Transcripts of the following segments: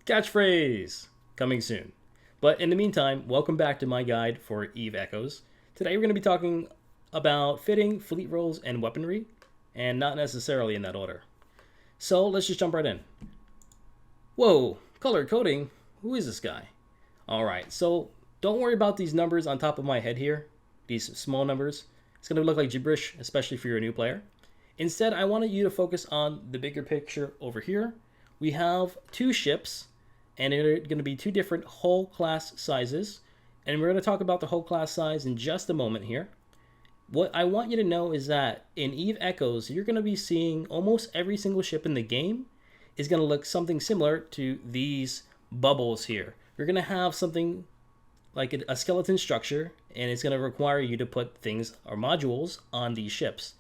Catchphrase! Coming soon. But in the meantime, welcome back to my guide for Eve Echoes. Today we're going to be talking about fitting, fleet rolls, and weaponry, and not necessarily in that order. So let's just jump right in. Whoa, color coding? Who is this guy? Alright, so don't worry about these numbers on top of my head here, these small numbers. It's going to look like gibberish, especially for your new player. Instead, I wanted you to focus on the bigger picture over here. We have two ships, and they're going to be two different hull class sizes. And we're going to talk about the hull class size in just a moment here. What I want you to know is that in Eve Echoes, you're going to be seeing almost every single ship in the game is going to look something similar to these bubbles here. You're going to have something like a skeleton structure, and it's going to require you to put things or modules on these ships.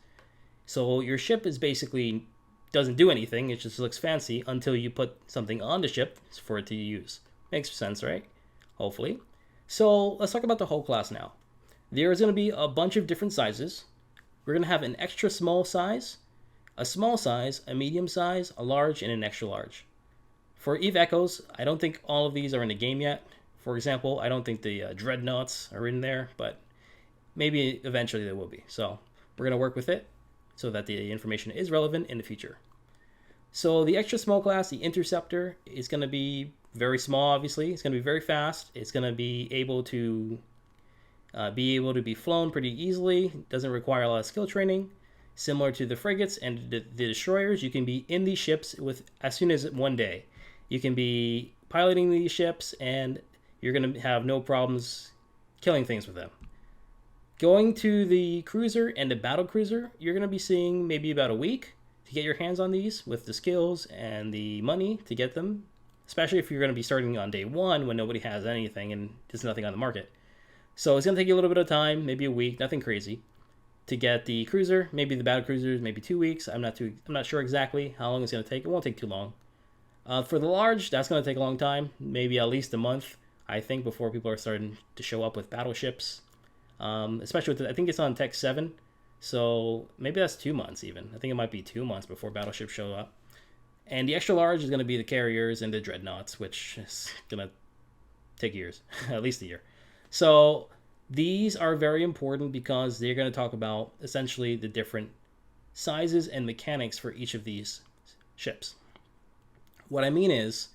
So your ship is basically doesn't do anything, it just looks fancy until you put something on the ship for it to use. Makes sense, right? Hopefully. So let's talk about the hull class now. There's going to be a bunch of different sizes. We're going to have an extra small size, a small size, a medium size, a large, and an extra large. For Eve Echoes, I don't think all of these are in the game yet. For example, I don't think the dreadnoughts are in there, but maybe eventually they will be. So we're going to work with it so that the information is relevant in the future. So the extra small class, the Interceptor, is going to be very small, obviously. It's going to be very fast. It's going to be able to be flown pretty easily. It doesn't require a lot of skill training. Similar to the frigates and the destroyers, you can be in these ships with as soon as one day. You can be piloting these ships, and you're going to have no problems killing things with them. Going to the cruiser and the battle cruiser, you're going to be seeing maybe about a week to get your hands on these with the skills and the money to get them, especially if you're going to be starting on day one when nobody has anything and there's nothing on the market. So it's going to take you a little bit of time, maybe a week, nothing crazy, to get the cruiser, maybe the battle cruisers, maybe 2 weeks. I'm not sure exactly how long it's going to take. It won't take too long. For the large, that's going to take a long time, maybe at least a month, I think, before people are starting to show up with battleships. Especially with I think it's on Tech 7, so maybe that's 2 months even. I think it might be 2 months before battleships show up. And the extra large is going to be the carriers and the dreadnoughts, which is going to take years, at least a year. So these are very important because they're going to talk about essentially the different sizes and mechanics for each of these ships. What I mean is,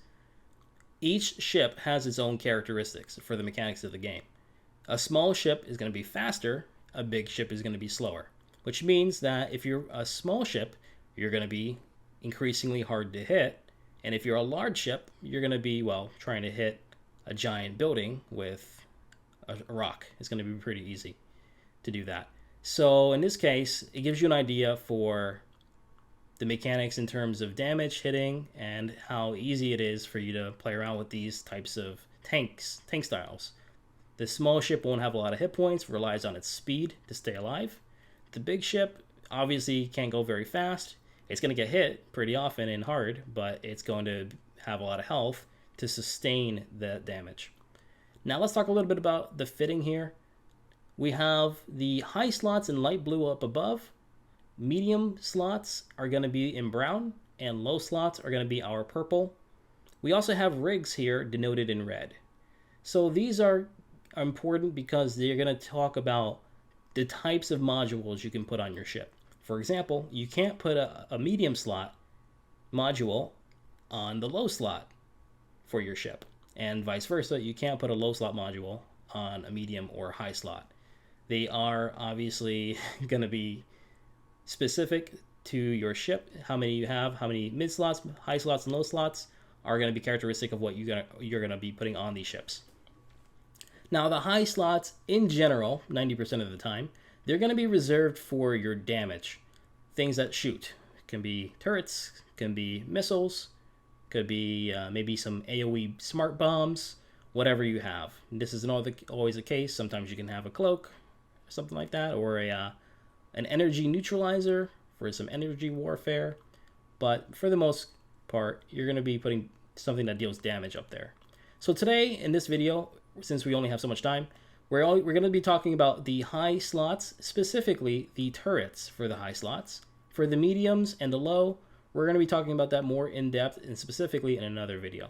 each ship has its own characteristics for the mechanics of the game. A small ship is going to be faster, a big ship is going to be slower, which means that if you're a small ship, you're going to be increasingly hard to hit, and if you're a large ship, you're going to be, well, trying to hit a giant building with a rock. It's going to be pretty easy to do that. So in this case, it gives you an idea for the mechanics in terms of damage hitting and how easy it is for you to play around with these types of tank styles. The small ship won't have a lot of hit points, relies on its speed to stay alive. The big ship obviously can't go very fast. It's going to get hit pretty often and hard, but it's going to have a lot of health to sustain the damage. Now let's talk a little bit about the fitting here. We have the high slots in light blue up above. Medium slots are going to be in brown, and low slots are going to be our purple. We also have rigs here denoted in red. So these are important because they're going to talk about the types of modules you can put on your ship. For example, you can't put a medium slot module on the low slot for your ship, and vice versa. You can't put a low slot module on a medium or high slot. They are obviously going to be specific to your ship. How many you have, how many mid slots, high slots, and low slots are going to be characteristic of what you're going to be putting on these ships. Now, the high slots, in general, 90% of the time, they're going to be reserved for your damage. Things that shoot. Can be turrets, can be missiles, could be maybe some AoE smart bombs, whatever you have. This isn't always the case. Sometimes you can have a cloak, something like that, or an energy neutralizer for some energy warfare. But for the most part, you're going to be putting something that deals damage up there. So today, in this video, since we only have so much time, we're going to be talking about the high slots, specifically the turrets for the high slots. For the mediums and the low, we're going to be talking about that more in depth and specifically in another video.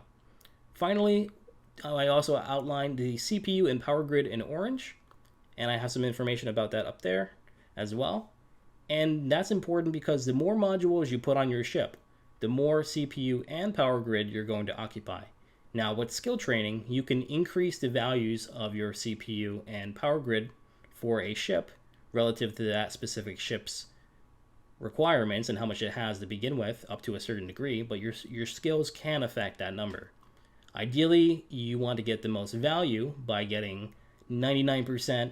Finally, I also outlined the CPU and power grid in orange, and I have some information about that up there as well. And that's important because the more modules you put on your ship, the more CPU and power grid you're going to occupy. Now, with skill training, you can increase the values of your CPU and power grid for a ship relative to that specific ship's requirements and how much it has to begin with up to a certain degree, but your skills can affect that number. Ideally, you want to get the most value by getting 99%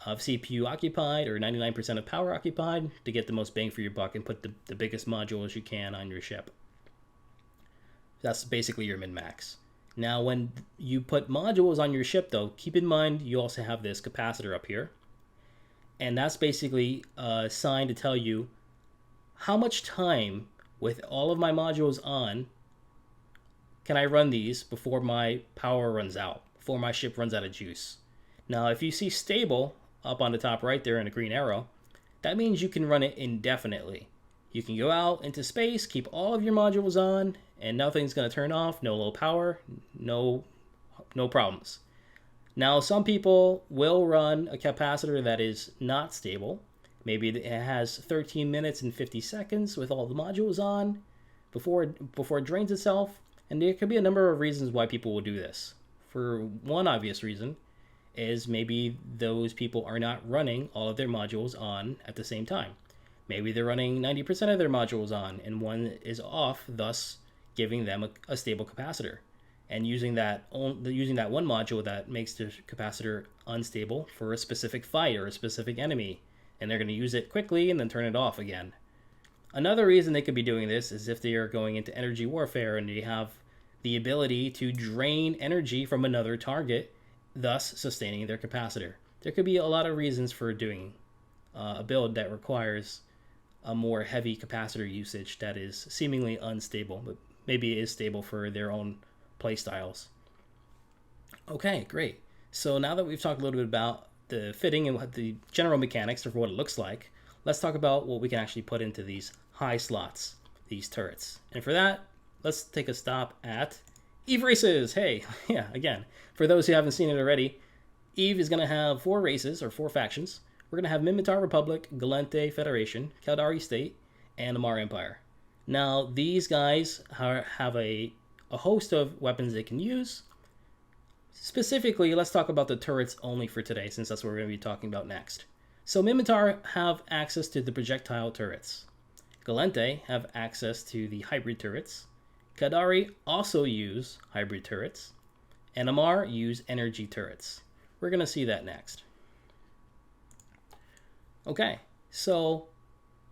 of CPU occupied or 99% of power occupied to get the most bang for your buck and put the biggest modules you can on your ship. That's basically your min-max. Now, when you put modules on your ship, though, keep in mind you also have this capacitor up here. And that's basically a sign to tell you how much time with all of my modules on can I run these before my power runs out, before my ship runs out of juice. Now, if you see stable up on the top right there in a green arrow, that means you can run it indefinitely. You can go out into space, keep all of your modules on, and nothing's going to turn off, no low power, no problems. Now, some people will run a capacitor that is not stable. Maybe it has 13 minutes and 50 seconds with all the modules on before it drains itself. And there could be a number of reasons why people will do this. For one obvious reason is maybe those people are not running all of their modules on at the same time. Maybe they're running 90% of their modules on and one is off, thus giving them a stable capacitor. And using that one module that makes the capacitor unstable for a specific fight or a specific enemy. And they're going to use it quickly and then turn it off again. Another reason they could be doing this is if they are going into energy warfare and they have the ability to drain energy from another target, thus sustaining their capacitor. There could be a lot of reasons for doing a build that requires a more heavy capacitor usage that is seemingly unstable, but maybe it is stable for their own play styles. Okay, great. So now that we've talked a little bit about the fitting and what the general mechanics of what it looks like, let's talk about what we can actually put into these high slots, these turrets. And for that, let's take a stop at EVE races. Hey, yeah, again, for those who haven't seen it already, EVE is going to have 4 races or 4 factions. We're going to have Minmatar Republic, Galente Federation, Caldari State, and Amar Empire. Now, these guys have a host of weapons they can use. Specifically, let's talk about the turrets only for today, since that's what we're going to be talking about next. So Minmatar have access to the projectile turrets. Galente have access to the hybrid turrets. Caldari also use hybrid turrets. And Amar use energy turrets. We're going to see that next. Okay, so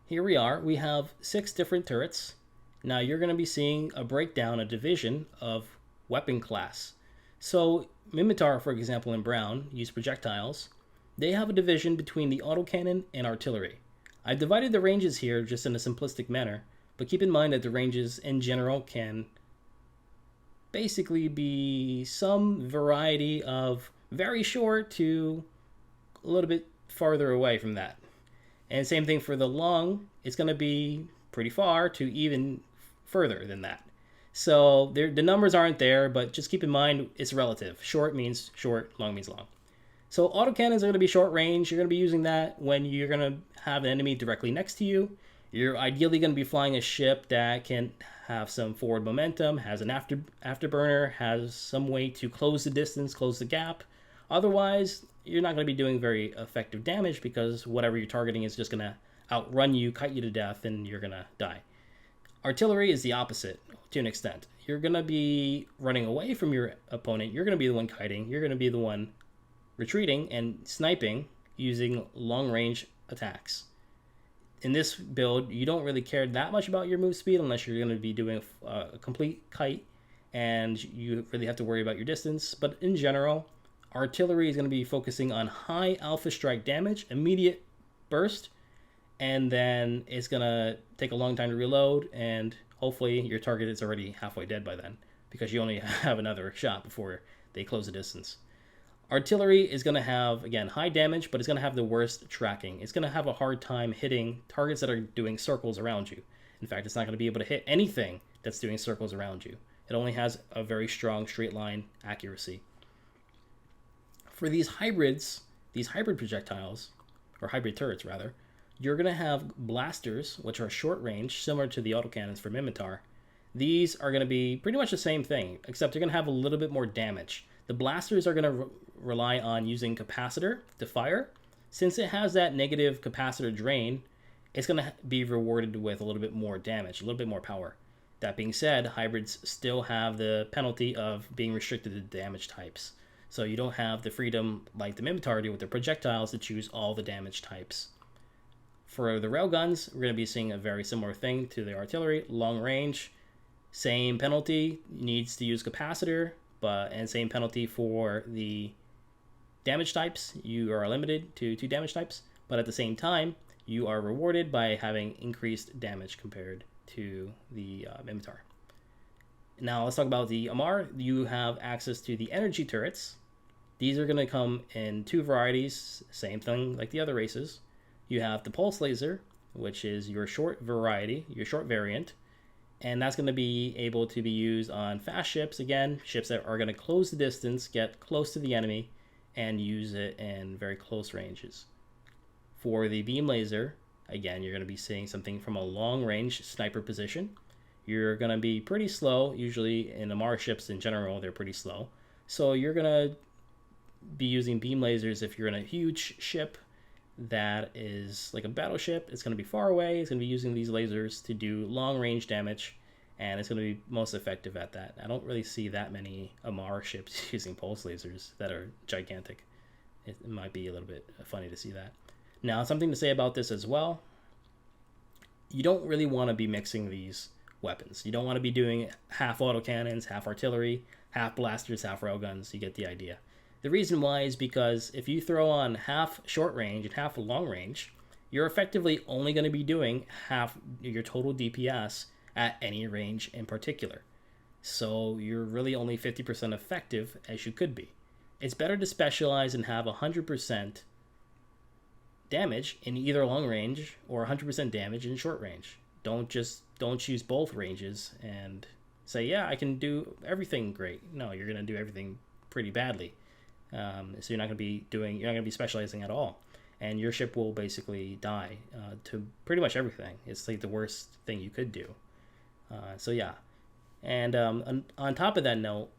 here we are. We have 6 different turrets. Now you're going to be seeing a breakdown, a division of weapon class. So Minmatar, for example, in brown, use projectiles. They have a division between the autocannon and artillery. I've divided the ranges here just in a simplistic manner, but keep in mind that the ranges in general can basically be some variety of very short to a little bit farther away from that. And same thing for the long, it's going to be pretty far to even further than that. So the numbers aren't there, but just keep in mind it's relative. Short means short, long means long. So autocannons are going to be short range. You're going to be using that when you're going to have an enemy directly next to you. You're ideally going to be flying a ship that can have some forward momentum, has an afterburner, has some way to close the distance, close the gap. Otherwise, you're not going to be doing very effective damage because whatever you're targeting is just going to outrun you, kite you to death, and you're going to die. Artillery is the opposite to an extent. You're going to be running away from your opponent. You're going to be the one kiting. You're going to be the one retreating and sniping using long-range attacks. In this build, you don't really care that much about your move speed unless you're going to be doing a complete kite and you really have to worry about your distance. But in general, artillery is going to be focusing on high alpha strike damage, immediate burst, and then it's going to take a long time to reload, and hopefully your target is already halfway dead by then because you only have another shot before they close the distance. Artillery is going to have, again, high damage, but it's going to have the worst tracking. It's going to have a hard time hitting targets that are doing circles around you. In fact, it's not going to be able to hit anything that's doing circles around you. It only has a very strong straight line accuracy. For these hybrid projectiles, or hybrid turrets rather, you're going to have blasters, which are short range, similar to the autocannons from Imitar. These are going to be pretty much the same thing, except they're going to have a little bit more damage. The blasters are going to rely on using capacitor to fire. Since it has that negative capacitor drain, it's going to be rewarded with a little bit more damage, a little bit more power. That being said, hybrids still have the penalty of being restricted to damage types. So you don't have the freedom like the Mimitar do with their projectiles to choose all the damage types. For the railguns, we're going to be seeing a very similar thing to the artillery. Long range, same penalty, needs to use capacitor, and same penalty for the damage types. You are limited to 2 damage types, but at the same time, you are rewarded by having increased damage compared to the Mimitar. Now let's talk about the Amar. You have access to the energy turrets. These are going to come in 2 varieties, same thing like the other races. You have the pulse laser, which is your short variety, your short variant, and that's going to be able to be used on fast ships, again, ships that are going to close the distance, get close to the enemy, and use it in very close ranges. For the beam laser, again, you're going to be seeing something from a long range sniper position. You're going to be pretty slow. Usually in Amar ships in general, they're pretty slow. So you're going to be using beam lasers if you're in a huge ship that is like a battleship. It's going to be far away. It's going to be using these lasers to do long range damage, and it's going to be most effective at that. I don't really see that many Amar ships using pulse lasers that are gigantic. It might be a little bit funny to see that. Now, something to say about this as well. You don't really want to be mixing these weapons. You don't want to be doing half autocannons, half artillery, half blasters, half railguns. You get the idea. The reason why is because if you throw on half short range and half long range, you're effectively only going to be doing half your total DPS at any range in particular. So you're really only 50% effective as you could be. It's better to specialize and have 100% damage in either long range or 100% damage in short range. Don't choose both ranges and say, yeah, I can do everything great. No, you're going to do everything pretty badly. So you're not going to be specializing at all, and your ship will basically die to pretty much everything. It's like the worst thing you could do. So yeah, and on top of that note,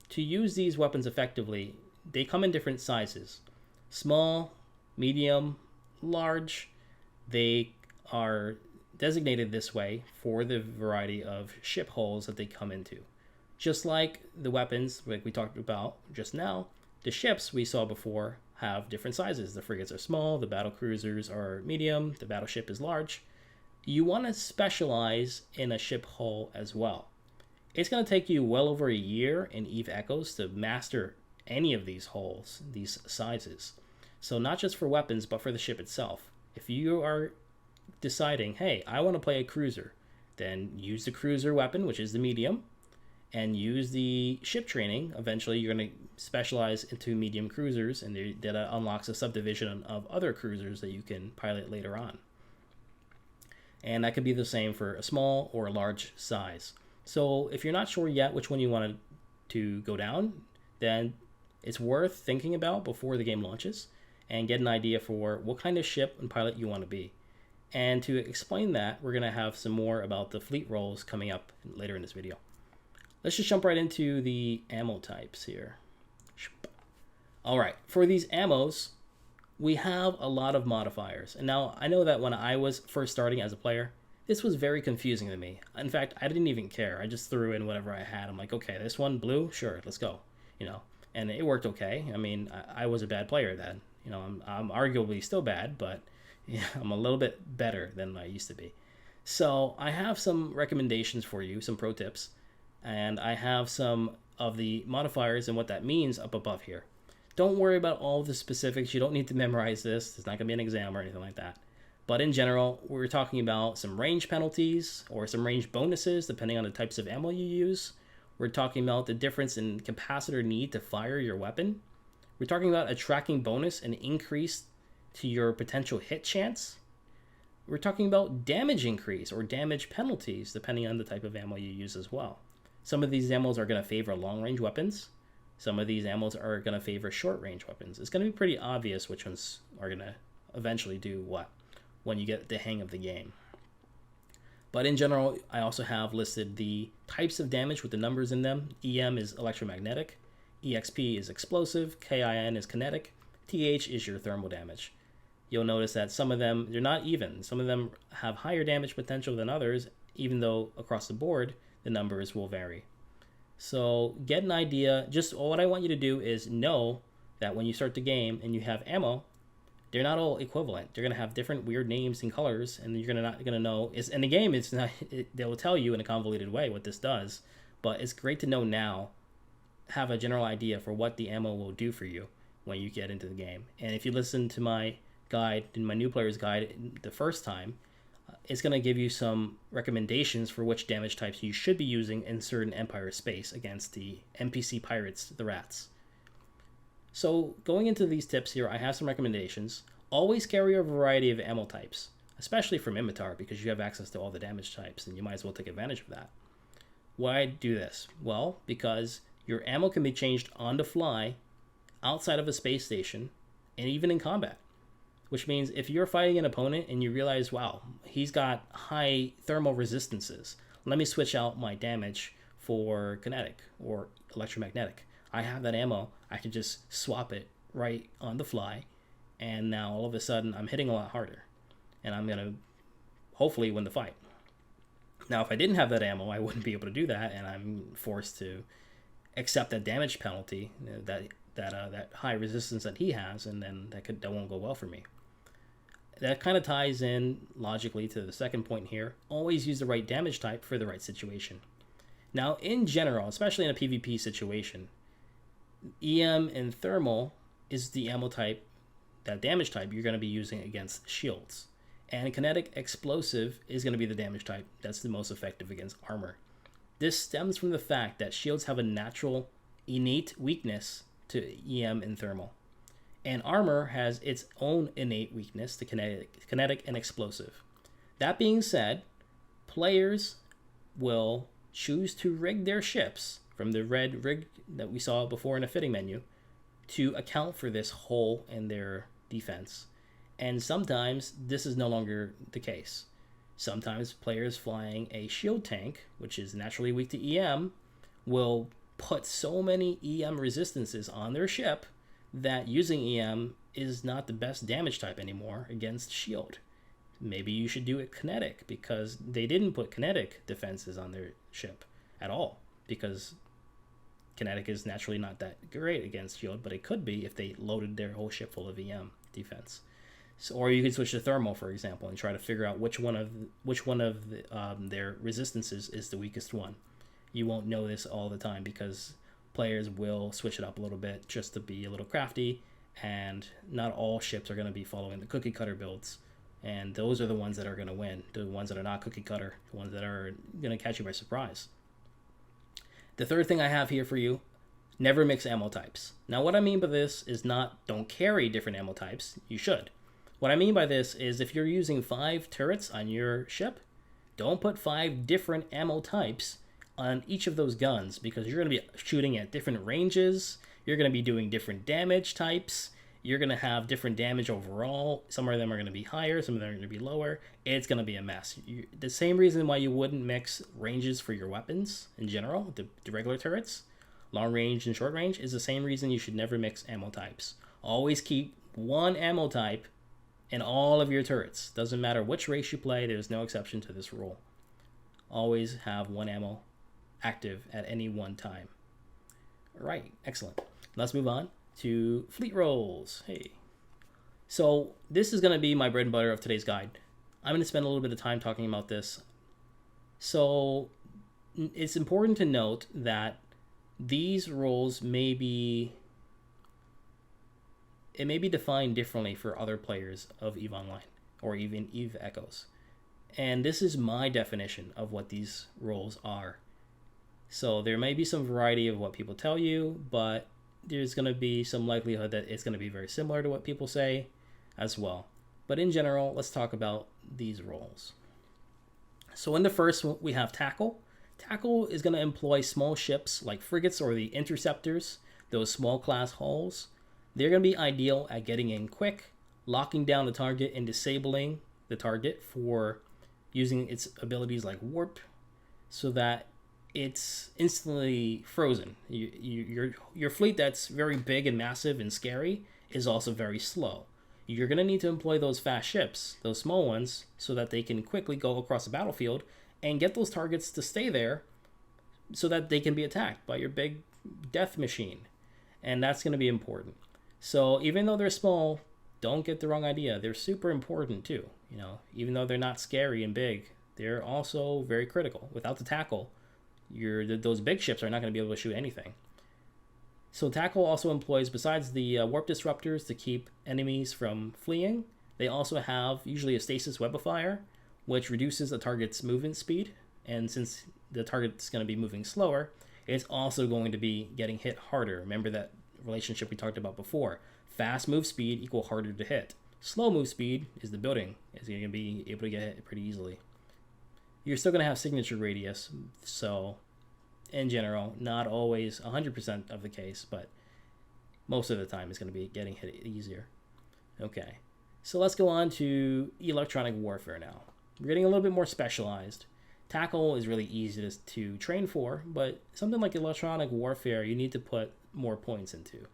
to use these weapons effectively, they come in different sizes: small, medium, large. They are designated this way for the variety of ship hulls that they come into. Just like the weapons, like we talked about just now, the ships we saw before have different sizes. The frigates are small, the battle cruisers are medium, the battleship is large. You want to specialize in a ship hull as well. It's going to take you well over a year in EVE Echoes to master any of these hulls, these sizes. So not just for weapons, but for the ship itself. If you are deciding, hey, I want to play a cruiser, then use the cruiser weapon, which is the medium, and use the ship training. Eventually, you're going to specialize into medium cruisers, and that unlocks a subdivision of other cruisers that you can pilot later on. And that could be the same for a small or a large size. So if you're not sure yet which one you want to go down, then it's worth thinking about before the game launches and get an idea for what kind of ship and pilot you want to be. And to explain that, we're going to have some more about the fleet roles coming up later in this video. Let's just jump right into the ammo types here. All right, for these ammos, we have a lot of modifiers. And now I know that when I was first starting as a player, this was very confusing to me. In fact, I didn't even care. I just threw in whatever I had. I'm like, okay, this one blue, sure, let's go. And it worked okay. I mean, I was a bad player then. I'm arguably still bad, but yeah, I'm a little bit better than I used to be. So I have some recommendations for you, some pro tips, and I have some of the modifiers and what that means up above here. Don't worry about all the specifics. You don't need to memorize this. It's not going to be an exam or anything like that. But in general, we're talking about some range penalties or some range bonuses, depending on the types of ammo you use. We're talking about the difference in capacitor need to fire your weapon. We're talking about a tracking bonus and increase to your potential hit chance. We're talking about damage increase or damage penalties, depending on the type of ammo you use as well. Some of these ammos are going to favor long-range weapons. Some of these ammos are going to favor short-range weapons. It's going to be pretty obvious which ones are going to eventually do what when you get the hang of the game. But in general, I also have listed the types of damage with the numbers in them. EM is electromagnetic, EXP is explosive, KIN is kinetic, TH is your thermal damage. You'll notice that some of them, they're not even. Some of them have higher damage potential than others, even though across the board, the numbers will vary. So get an idea. Just what I want you to do is know that when you start the game and you have ammo, they're not all equivalent. They're going to have different weird names and colors, and you're not going to know. In the game, it's not. They will tell you in a convoluted way what this does, but it's great to know now, have a general idea for what the ammo will do for you when you get into the game. And if you listen to my guide, in my new player's guide, the first time, it's going to give you some recommendations for which damage types you should be using in certain Empire space against the NPC pirates, the rats. So going into these tips here, I have some recommendations. Always carry a variety of ammo types, especially from Imitar, because you have access to all the damage types, and you might as well take advantage of that. Why do this? Well, because your ammo can be changed on the fly, outside of a space station, and even in combat. Which means if you're fighting an opponent and you realize, wow, he's got high thermal resistances, let me switch out my damage for kinetic or electromagnetic. I have that ammo, I can just swap it right on the fly, and now all of a sudden I'm hitting a lot harder, and I'm going to hopefully win the fight. Now, if I didn't have that ammo, I wouldn't be able to do that, and I'm forced to accept that damage penalty, that high resistance that he has, and then that won't go well for me. That kind of ties in logically to the second point here. Always use the right damage type for the right situation. Now, in general, especially in a PvP situation, EM and thermal is the ammo type, that damage type you're going to be using against shields. And kinetic explosive is going to be the damage type that's the most effective against armor. This stems from the fact that shields have a natural, innate weakness to EM and thermal. And armor has its own innate weakness to kinetic and explosive. That being said, players will choose to rig their ships from the red rig that we saw before in a fitting menu to account for this hole in their defense. And sometimes this is no longer the case. Sometimes players flying a shield tank, which is naturally weak to EM, will put so many EM resistances on their ship that using EM is not the best damage type anymore against shield. Maybe you should do it kinetic, because they didn't put kinetic defenses on their ship at all, because kinetic is naturally not that great against shield, but it could be if they loaded their whole ship full of EM defense. So, or you could switch to thermal, for example, and try to figure out which one of their resistances is the weakest one. You won't know this all the time because players will switch it up a little bit just to be a little crafty, and not all ships are going to be following the cookie cutter builds, and those are the ones that are going to win, the ones that are not cookie cutter, the ones that are going to catch you by surprise. The third thing I have here for you, never mix ammo types. Now what I mean by this is not don't carry different ammo types, you should. What I mean by this is if you're using 5 turrets on your ship, don't put 5 different ammo types on each of those guns, because you're going to be shooting at different ranges, you're going to be doing different damage types, you're going to have different damage overall. Some of them are going to be higher, some of them are going to be lower. It's going to be a mess. The same reason why you wouldn't mix ranges for your weapons in general, the regular turrets, long range and short range, is the same reason you should never mix ammo types. Always keep one ammo type in all of your turrets. Doesn't matter which race you play, there's no exception to this rule. Always have one ammo active at any one time. All right, excellent. Let's move on to fleet rolls. Hey. So this is going to be my bread and butter of today's guide. I'm going to spend a little bit of time talking about this. So it's important to note that these roles may be defined differently for other players of EVE Online or even EVE Echoes. And this is my definition of what these roles are. So there may be some variety of what people tell you, but there's going to be some likelihood that it's going to be very similar to what people say as well. But in general, let's talk about these roles. So in the first one, we have Tackle. Tackle is going to employ small ships like frigates or the interceptors, those small class hulls. They're going to be ideal at getting in quick, locking down the target, and disabling the target for using its abilities like warp so that it's instantly frozen. Your fleet that's very big and massive and scary is also very slow. You're going to need to employ those fast ships, those small ones, so that they can quickly go across the battlefield and get those targets to stay there so that they can be attacked by your big death machine. And that's going to be important. So even though they're small, don't get the wrong idea. They're super important too. Even though they're not scary and big, they're also very critical. Without the tackle, those big ships are not going to be able to shoot anything. So tackle also employs, besides the warp disruptors to keep enemies from fleeing, they also have usually a stasis web of fire, which reduces the target's movement speed. And since the target's going to be moving slower, it's also going to be getting hit harder. Remember that relationship we talked about before. Fast move speed equal harder to hit. Slow move speed is the building. It's going to be able to get hit pretty easily. You're still going to have signature radius, so in general, not always 100% of the case, but most of the time it's going to be getting hit easier. Okay, so let's go on to electronic warfare now. We're getting a little bit more specialized. Tackle is really easy to train for, but something like electronic warfare, you need to put more points into.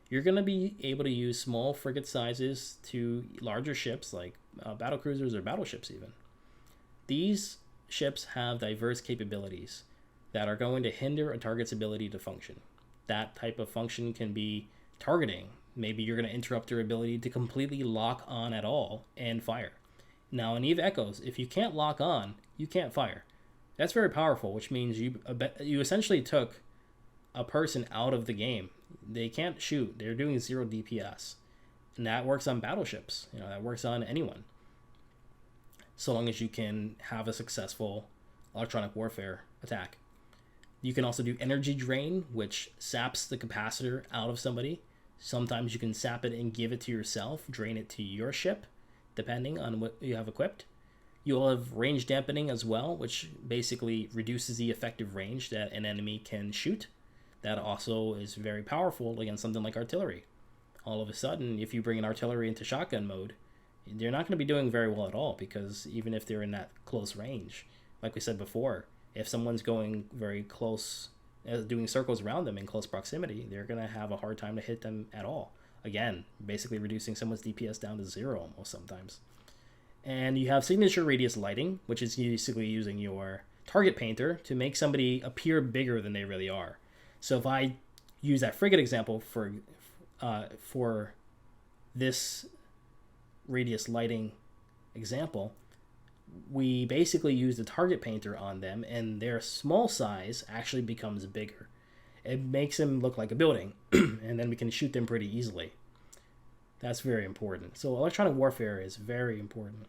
You're going to be able to use small frigate sizes to larger ships like battle cruisers or battleships even. These ships have diverse capabilities that are going to hinder a target's ability to function. That type of function can be targeting. Maybe you're going to interrupt their ability to completely lock on at all and fire. Now in Eve Echoes, if you can't lock on, you can't fire. That's very powerful, which means you essentially took a person out of the game. They can't shoot. They're doing 0 DPS. And that works on battleships. That works on anyone. So long as you can have a successful electronic warfare attack. You can also do energy drain, which saps the capacitor out of somebody. Sometimes you can sap it and give it to yourself, drain it to your ship, depending on what you have equipped. You'll have range dampening as well, which basically reduces the effective range that an enemy can shoot. That also is very powerful against something like artillery. All of a sudden, if you bring an artillery into shotgun mode, they're not going to be doing very well at all, because even if they're in that close range, like we said before, if someone's going very close, doing circles around them in close proximity, they're going to have a hard time to hit them at all. Again, basically reducing someone's DPS down to 0 almost sometimes. And you have signature radius lighting, which is basically using your target painter to make somebody appear bigger than they really are. So if I use that frigate example for this radius lighting example, we basically use the target painter on them, and their small size actually becomes bigger. It makes them look like a building, and then we can shoot them pretty easily. That's very important. So electronic warfare is very important.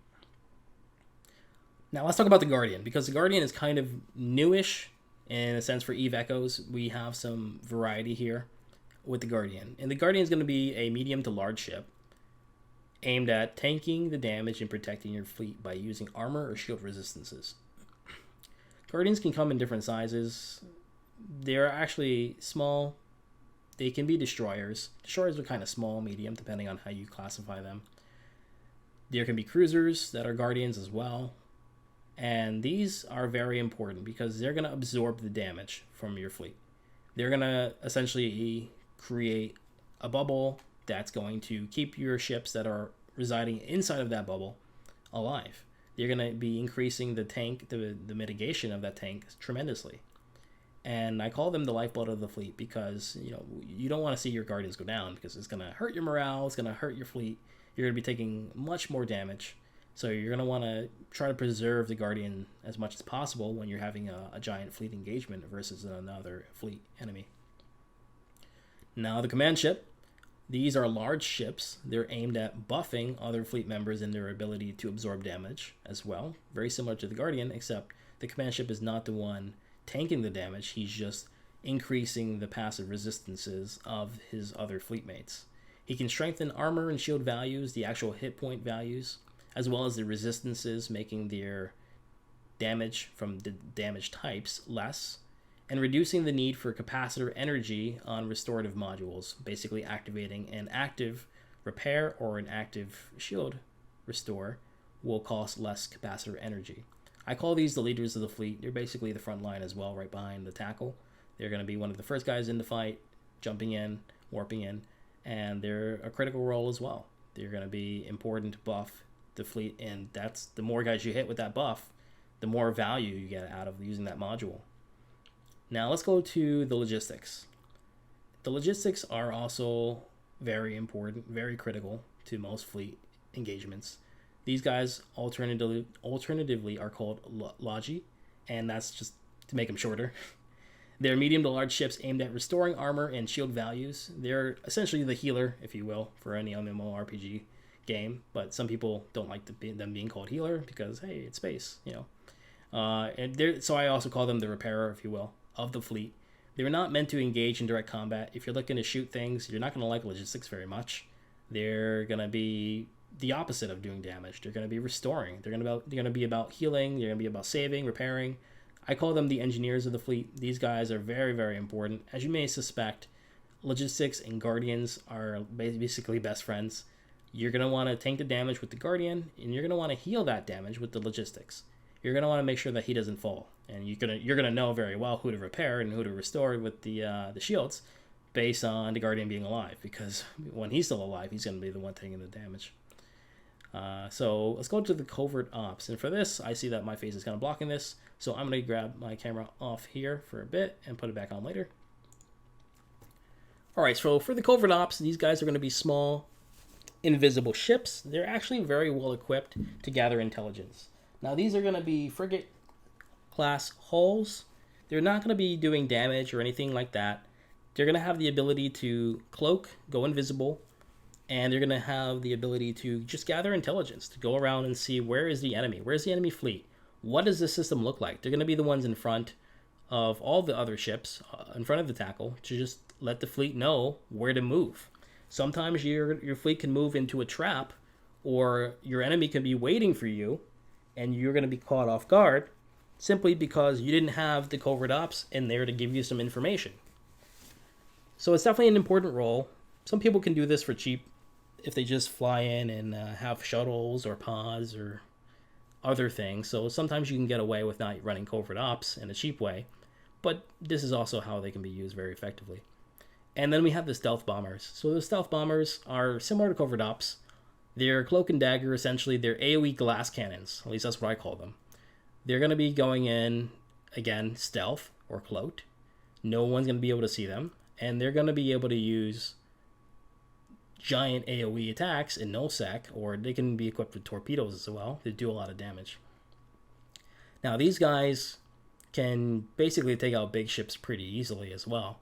Now let's talk about the Guardian, because the Guardian is kind of newish in a sense for Eve Echoes. We have some variety here with the Guardian. And the Guardian is going to be a medium to large ship aimed at tanking the damage and protecting your fleet by using armor or shield resistances. Guardians can come in different sizes. They're actually small. They can be destroyers. Destroyers are kind of small, medium, depending on how you classify them. There can be cruisers that are Guardians as well. And these are very important because they're going to absorb the damage from your fleet. They're going to essentially create a bubble that's going to keep your ships that are residing inside of that bubble alive. They're going to be increasing the tank, the mitigation of that tank tremendously. And I call them the lifeblood of the fleet because you don't want to see your Guardians go down, because it's going to hurt your morale, it's going to hurt your fleet. You're going to be taking much more damage. So you're going to want to try to preserve the Guardian as much as possible when you're having a giant fleet engagement versus another fleet enemy. Now the command ship. These are large ships. They're aimed at buffing other fleet members in their ability to absorb damage as well. Very similar to the Guardian, except the command ship is not the one tanking the damage. He's just increasing the passive resistances of his other fleet mates. He can strengthen armor and shield values, the actual hit point values, as well as the resistances, making their damage from the damage types less, and reducing the need for capacitor energy on restorative modules, basically activating an active repair or an active shield restore will cost less capacitor energy. I call these the leaders of the fleet. They're basically the front line as well, right behind the tackle. They're going to be one of the first guys in the fight, jumping in, warping in, and they're a critical role as well. They're going to be important to buff the fleet, and that's the more guys you hit with that buff, the more value you get out of using that module. Now let's go to the logistics. The logistics are also very important, very critical to most fleet engagements. These guys alternatively are called Logi, and that's just to make them shorter. They're medium to large ships aimed at restoring armor and shield values. They're essentially the healer, if you will, for any MMORPG game, but some people don't like them being called healer because, hey, it's space, so I also call them the repairer, if you will, of the fleet. They're not meant to engage in direct combat. If you're looking to shoot things, you're not going to like logistics very much. They're going to be the opposite of doing damage. They're going to be restoring. They're going to be about healing. They're going to be about saving, repairing. I call them the engineers of the fleet. These guys are very, very important. As you may suspect, logistics and guardians are basically best friends. You're going to want to tank the damage with the guardian, and you're going to want to heal that damage with the logistics. You're going to want to make sure that he doesn't fall, and you're gonna know very well who to repair and who to restore with the shields based on the guardian being alive, because when he's still alive, he's going to be the one taking the damage. So let's go to the covert ops, and for this, I see that my face is kind of blocking this, so I'm going to grab my camera off here for a bit and put it back on later. Alright, so for the covert ops, these guys are going to be small, invisible ships. They're actually very well equipped to gather intelligence. Now these are going to be frigate class hulls. They're not going to be doing damage or anything like that. They're going to have the ability to cloak, go invisible, and they're going to have the ability to just gather intelligence, to go around and see where is the enemy, where's the enemy fleet, what does the system look like. They're going to be the ones in front of all the other ships, in front of the tackle, to just let the fleet know where to move. Sometimes your fleet can move into a trap, or your enemy can be waiting for you, and you're going to be caught off guard simply because you didn't have the covert ops in there to give you some information. So it's definitely an important role. Some people can do this for cheap if they just fly in and have shuttles or pods or other things. So sometimes you can get away with not running covert ops in a cheap way, but this is also how they can be used very effectively. And then we have the stealth bombers. So the stealth bombers are similar to covert ops. They're cloak and dagger, essentially. They're AoE glass cannons. At least that's what I call them. They're going to be going in, again, stealth or cloaked. No one's going to be able to see them. And they're going to be able to use giant AoE attacks in nullsec, or they can be equipped with torpedoes as well. They do a lot of damage. Now, these guys can basically take out big ships pretty easily as well.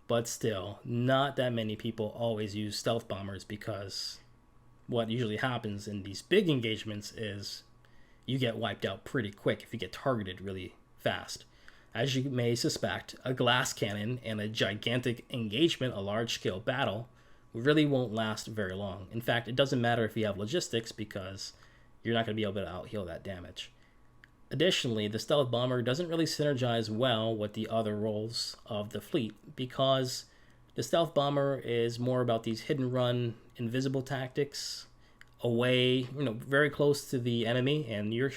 But still, not that many people always use stealth bombers, because what usually happens in these big engagements is you get wiped out pretty quick if you get targeted really fast. As you may suspect, a glass cannon and a gigantic engagement, a large-scale battle, really won't last very long. In fact, it doesn't matter if you have logistics, because you're not going to be able to out-heal that damage. Additionally, the stealth bomber doesn't really synergize well with the other roles of the fleet, because the stealth bomber is more about these hidden run, invisible tactics, away, very close to the enemy, and your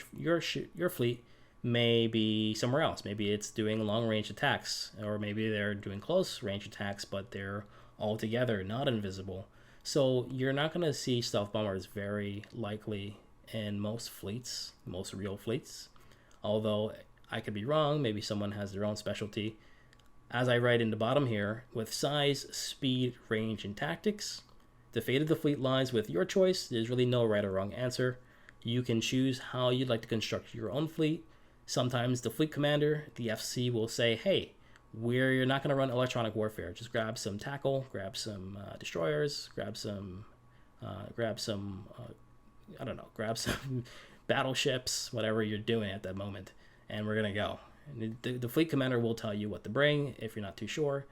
fleet may be somewhere else. Maybe it's doing long range attacks, or maybe they're doing close range attacks, but they're altogether not invisible. So you're not going to see stealth bombers very likely in most fleets, most real fleets. Although I could be wrong, maybe someone has their own specialty. As I write in the bottom here, with size, speed, range, and tactics, the fate of the fleet lies with your choice. There's really no right or wrong answer. You can choose how you'd like to construct your own fleet. Sometimes the fleet commander, the FC, will say, hey, we're not going to run electronic warfare. Just grab some tackle, grab some destroyers, grab some battleships, whatever you're doing at that moment, and we're going to go. And the fleet commander will tell you what to bring if you're not too sure.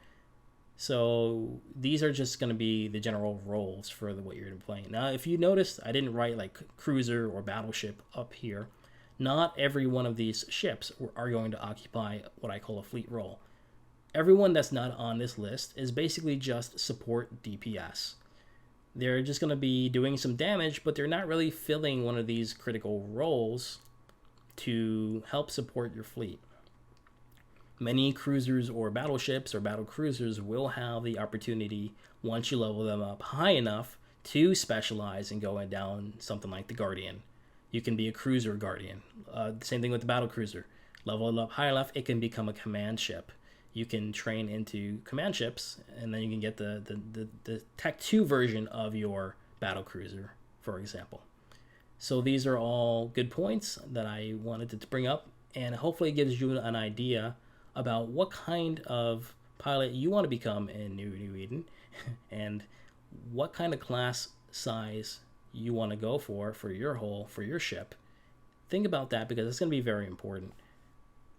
So these are just going to be the general roles for what you're playing. Now, if you noticed, I didn't write like cruiser or battleship up here. Not every one of these ships are going to occupy what I call a fleet role. Everyone that's not on this list is basically just support DPS. They're just going to be doing some damage, but they're not really filling one of these critical roles to help support your fleet. Many cruisers or battleships or battle cruisers will have the opportunity, once you level them up high enough, to specialize and go down something like the Guardian. You can be a cruiser guardian. Same thing with the battle cruiser. Level it up high enough, it can become a command ship. You can train into command ships, and then you can get the Tech 2 version of your battle cruiser, for example. So these are all good points that I wanted to bring up, and hopefully it gives you an idea about what kind of pilot you want to become in New Eden, and what kind of class size you want to go for your hull, for your ship. Think about that, because it's going to be very important.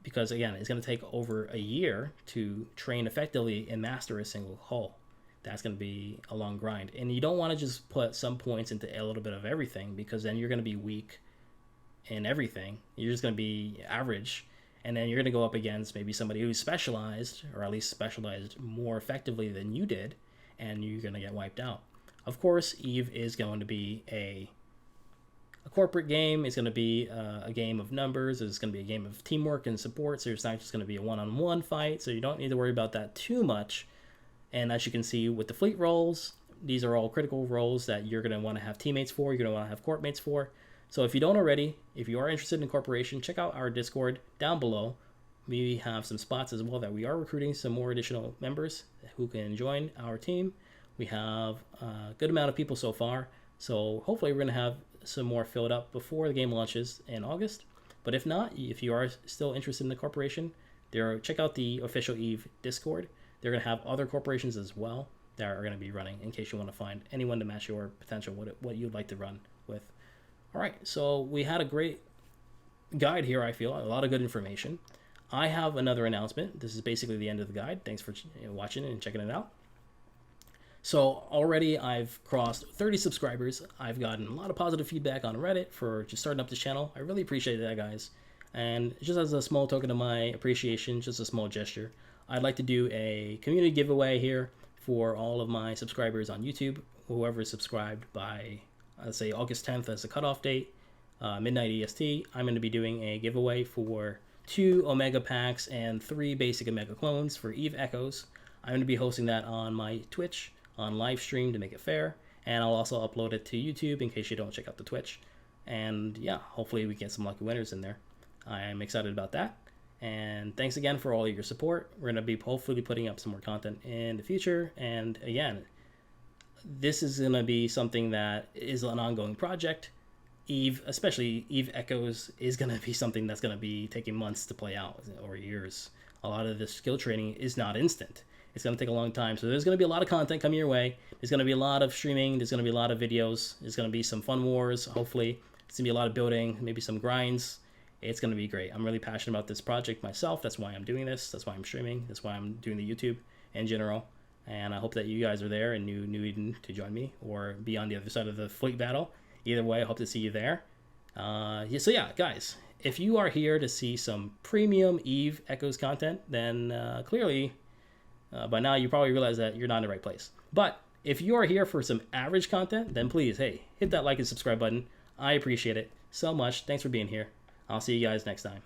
Because again, it's going to take over a year to train effectively and master a single hull. That's going to be a long grind. And you don't want to just put some points into a little bit of everything, because then you're going to be weak in everything. You're just going to be average. And then you're going to go up against maybe somebody who's specialized, or at least specialized more effectively than you did, and you're going to get wiped out. Of course, EVE is going to be a corporate game. It's going to be a game of numbers. It's going to be a game of teamwork and support. So it's not just going to be a one-on-one fight. So you don't need to worry about that too much. And as you can see with the fleet roles, these are all critical roles that you're going to want to have teammates for. You're going to want to have corp mates for. So if you don't already, if you are interested in corporation, check out our Discord down below. We have some spots as well that we are recruiting some more additional members who can join our team. We have a good amount of people so far. So hopefully we're going to have some more filled up before the game launches in August. But if not, if you are still interested in the corporation, check out the official EVE Discord. They're going to have other corporations as well that are going to be running, in case you want to find anyone to match your potential, what you'd like to run with. All right, so we had a great guide here, I feel. A lot of good information. I have another announcement. This is basically the end of the guide. Thanks for watching and checking it out. So already I've crossed 30 subscribers. I've gotten a lot of positive feedback on Reddit for just starting up this channel. I really appreciate that, guys. And just as a small token of my appreciation, just a small gesture, I'd like to do a community giveaway here for all of my subscribers on YouTube. Whoever is subscribed by, let's say, August 10th as the cutoff date, midnight EST, I'm going to be doing a giveaway for 2 Omega packs and 3 basic Omega clones for EVE Echoes. I'm going to be hosting that on my Twitch, on live stream to make it fair, and I'll also upload it to YouTube in case you don't check out the Twitch. And yeah, hopefully we get some lucky winners in there. I'm excited about that, and thanks again for all of your support. We're going to be hopefully putting up some more content in the future, and again, this is going to be something that is an ongoing project. EVE, especially EVE Echoes, is going to be something that's going to be taking months to play out, or years. A lot of the skill training is not instant. It's going to take a long time. So there's going to be a lot of content coming your way. There's going to be a lot of streaming. There's going to be a lot of videos. There's going to be some fun wars, hopefully. It's going to be a lot of building, maybe some grinds. It's going to be great. I'm really passionate about this project myself. That's why I'm doing this. That's why I'm streaming. That's why I'm doing the YouTube in general. And I hope that you guys are there in New Eden to join me, or be on the other side of the fleet battle. Either way, I hope to see you there. So yeah, guys, if you are here to see some premium EVE Echoes content, then clearly... by now you probably realize that you're not in the right place. But if you are here for some average content, then please, hey, hit that like and subscribe button. I appreciate it so much. Thanks for being here. I'll see you guys next time.